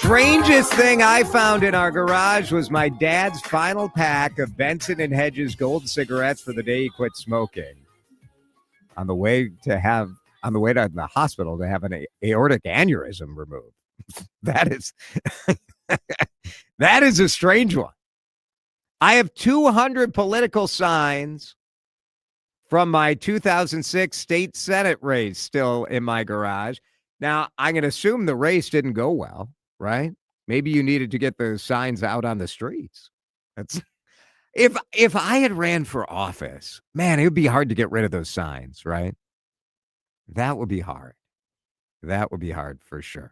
strangest thing I found in our garage was my dad's final pack of Benson and Hedges gold cigarettes for the day he quit smoking. On the way to the hospital to have an aortic aneurysm removed. That is that is a strange one. I have 200 political signs from my 2006 state Senate race still in my garage. Now, I'm going to assume the race didn't go well, right? Maybe you needed to get the signs out on the streets. That's if I had ran for office, man, it would be hard to get rid of those signs, right? That would be hard. That would be hard for sure.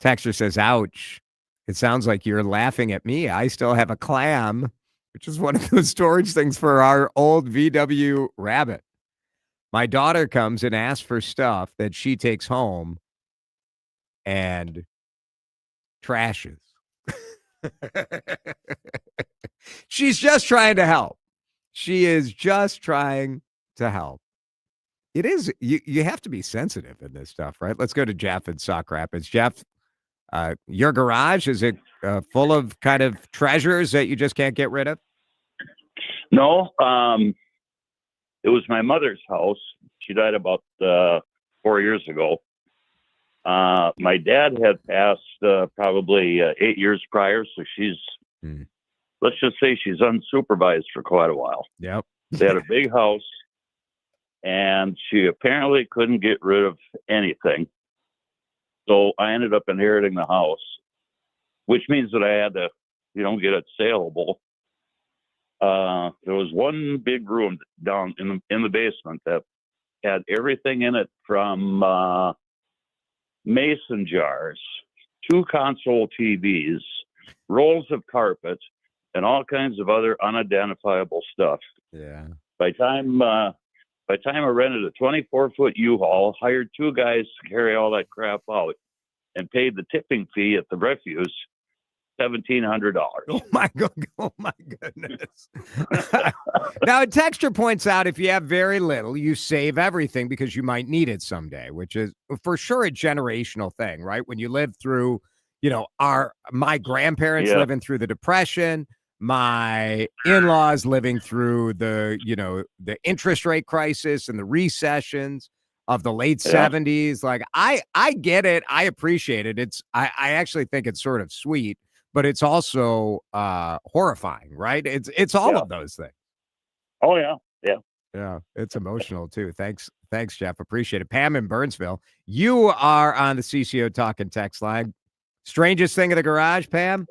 Texter says, ouch. It sounds like you're laughing at me. I still have a clam, which is one of those storage things for our old VW Rabbit. My daughter comes and asks for stuff that she takes home and trashes. She's just trying to help. She is just trying to help. It is, you have to be sensitive in this stuff, right? Let's go to Jeff in Sauk Rapids. Jeff, your garage, is it full of kind of treasures that you just can't get rid of? No, it was my mother's house. She died about 4 years ago. My dad had passed probably 8 years prior, so she's, let's just say she's unsupervised for quite a while. Yep. They had a big house, and she apparently couldn't get rid of anything. So I ended up inheriting the house, which means that I had to, get it saleable. There was one big room down in the basement that had everything in it from mason jars, 2 console TVs, rolls of carpet, and all kinds of other unidentifiable stuff. Yeah. By the time I rented a 24-foot U-Haul, hired 2 guys to carry all that crap out, and paid the tipping fee at the refuse, $1,700. Oh my goodness. Now, a texture points out if you have very little, you save everything because you might need it someday, which is for sure a generational thing, right? When you live through, my grandparents living through the Depression, my in-laws living through the interest rate crisis and the recessions of the late 70s. Like, I get it. I appreciate it. I actually think it's sort of sweet, but it's also horrifying, right? It's all of those things. Oh, yeah. Yeah. Yeah. It's emotional too. Thanks, Jeff. Appreciate it. Pam in Burnsville, you are on the CCO Talk and Text line. Strangest thing in the garage, Pam?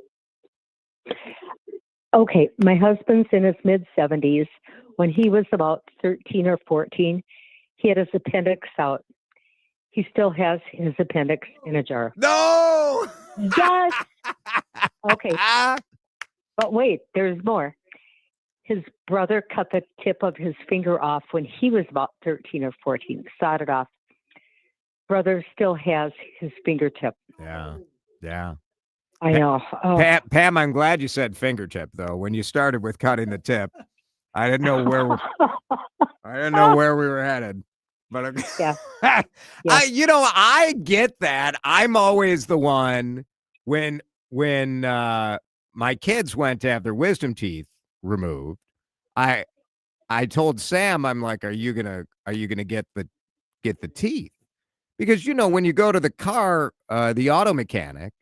Okay. My husband's in his mid-70s. When he was about 13 or 14, he had his appendix out. He still has his appendix in a jar. No! Yes! Okay. But wait, there's more. His brother cut the tip of his finger off when he was about 13 or 14, sawed it off. Brother still has his fingertip. Yeah. I know. Oh. Pam, I'm glad you said fingertip, though. When you started with cutting the tip, I didn't know where we were headed. But yeah. I get that. I'm always the one when my kids went to have their wisdom teeth removed. I told Sam, I'm like, are you gonna get the teeth? Because when you go to the car, the auto mechanic,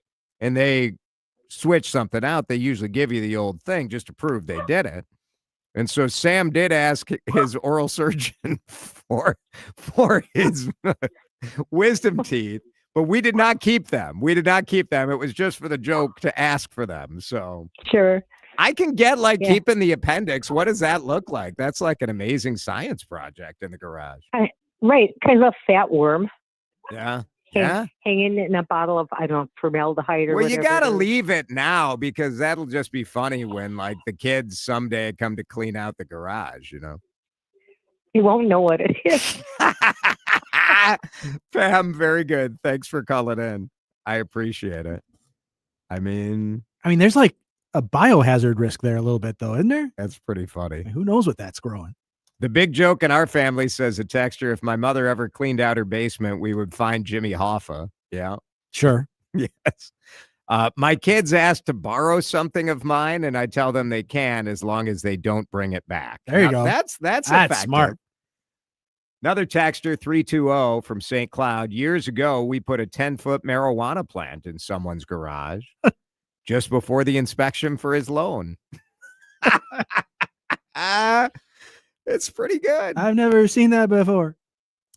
and they switch something out, they usually give you the old thing just to prove they did it. And so Sam did ask his oral surgeon for his wisdom teeth, but we did not keep them. It was just for the joke to ask for them. So sure, I can get keeping the appendix. What does that look like? That's like an amazing science project in the garage. Right, kind of a fat worm. Yeah. Hanging in a bottle of, formaldehyde or whatever. Well, you got to leave it now because that'll just be funny when the kids someday come to clean out the garage, You won't know what it is. Pam, very good. Thanks for calling in. I appreciate it. I mean, there's a biohazard risk there a little bit though, isn't there? That's pretty funny. Who knows what that's growing? The big joke in our family, says a texter, if my mother ever cleaned out her basement, we would find Jimmy Hoffa. Yeah. Sure. Yes. My kids ask to borrow something of mine, and I tell them they can as long as they don't bring it back. There you Now, go. That's That's effective. smart. Another texter, 320 from St. Cloud. Years ago, we put a 10-foot marijuana plant in someone's garage just before the inspection for his loan. It's pretty good. I've never seen that before.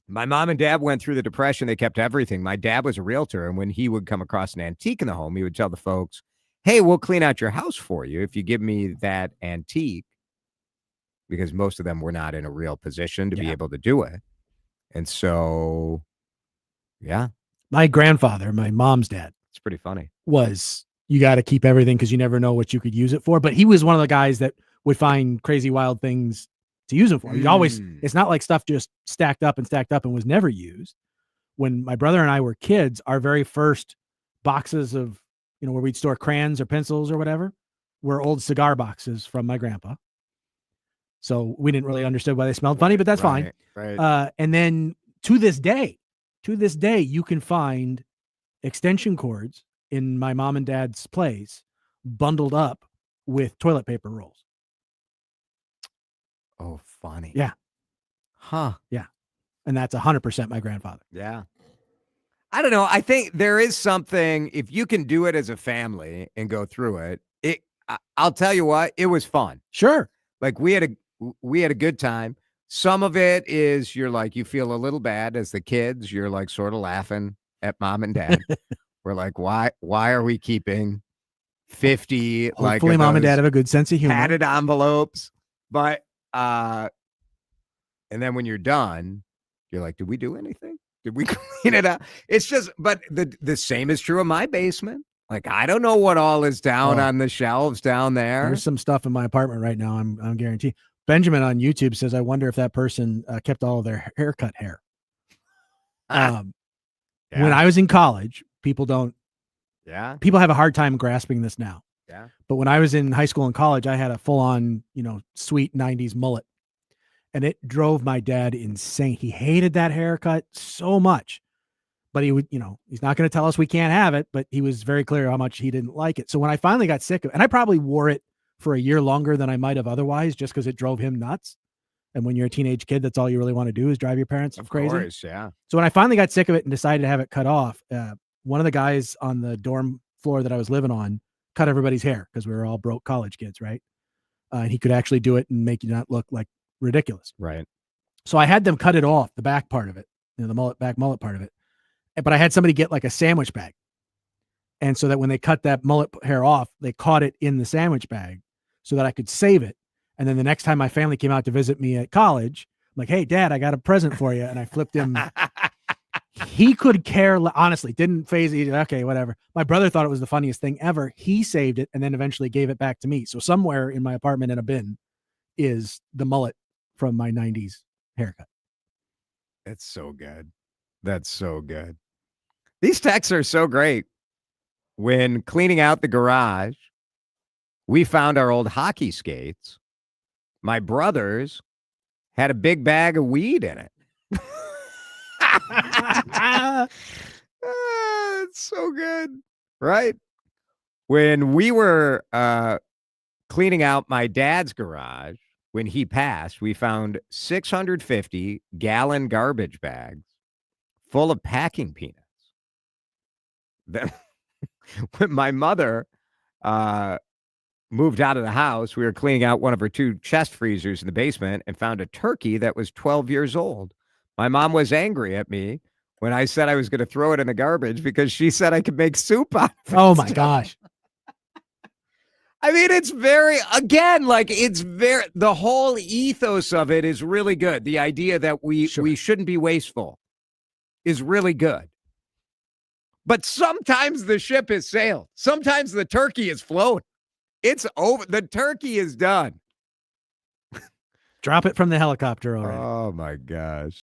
My mom and dad went through the Depression. They kept everything. My dad was a realtor, and when he would come across an antique in the home, he would tell the folks, hey, we'll clean out your house for you if you give me that antique, because most of them were not in a real position to be able to do it. And so, yeah. My grandfather, my mom's dad, It's pretty funny. was, you got to keep everything because you never know what you could use it for. But he was one of the guys that would find crazy, wild things to use them for. He always, it's not like stuff just stacked up and was never used. When my brother and I were kids, our very first boxes of, where we'd store crayons or pencils or whatever, were old cigar boxes from my grandpa. So we didn't really understand why they smelled funny, but that's fine. Right. And then to this day, you can find extension cords in my mom and dad's place bundled up with toilet paper rolls. Oh, funny. Yeah. Huh. Yeah. And that's 100% my grandfather. Yeah. I don't know. I think there is something, if you can do it as a family and go through it, I'll tell you what, it was fun. Sure. Like we had a good time. Some of it is you feel a little bad as the kids. You're like sort of laughing at mom and dad. We're like, why are we keeping 50? Hopefully mom and dad have a good sense of humor. Padded envelopes. But, and then when you're done, you're like, did we do anything? Did we clean it up? It's just, but the same is true of my basement. Like, I don't know what all is down on the shelves down there. There's some stuff in my apartment right now. I'm guaranteed. Benjamin on YouTube says, I wonder if that person kept all of their haircut hair. When I was in college, people have a hard time grasping this now. Yeah. But when I was in high school and college, I had a full on, sweet 90s mullet. And it drove my dad insane. He hated that haircut so much, but he would, he's not going to tell us we can't have it, but he was very clear how much he didn't like it. So when I finally got sick of it, and I probably wore it for a year longer than I might have otherwise, just because it drove him nuts. And when you're a teenage kid, that's all you really want to do is drive your parents crazy. Of course, yeah. So when I finally got sick of it and decided to have it cut off, one of the guys on the dorm floor that I was living on cut everybody's hair because we were all broke college kids, right? And he could actually do it and make you not look like ridiculous. Right. So I had them cut it off, the back part of it, the back mullet part of it. But I had somebody get like a sandwich bag. And so that when they cut that mullet hair off, they caught it in the sandwich bag so that I could save it. And then the next time my family came out to visit me at college, I'm like, hey, Dad, I got a present for you. And I flipped him. He could care, honestly, didn't phase it. Okay, whatever. My brother thought it was the funniest thing ever. He saved it and then eventually gave it back to me. So somewhere in my apartment in a bin is the mullet from my 90s haircut. That's so good. That's so good. These texts are so great. When cleaning out the garage, we found our old hockey skates. My brothers had a big bag of weed in it. It's so good, right? When we were cleaning out my dad's garage, when he passed, we found 650-gallon garbage bags full of packing peanuts. Then, when my mother moved out of the house, we were cleaning out one of her 2 chest freezers in the basement and found a turkey that was 12 years old. My mom was angry at me when I said I was going to throw it in the garbage because she said I could make soup out of it. Oh my gosh. I mean, it's very, again, like the whole ethos of it is really good. The idea that we shouldn't be wasteful is really good. But sometimes the ship has sailed. Sometimes the turkey is flown. It's over. The turkey is done. Drop it from the helicopter already. Oh my gosh.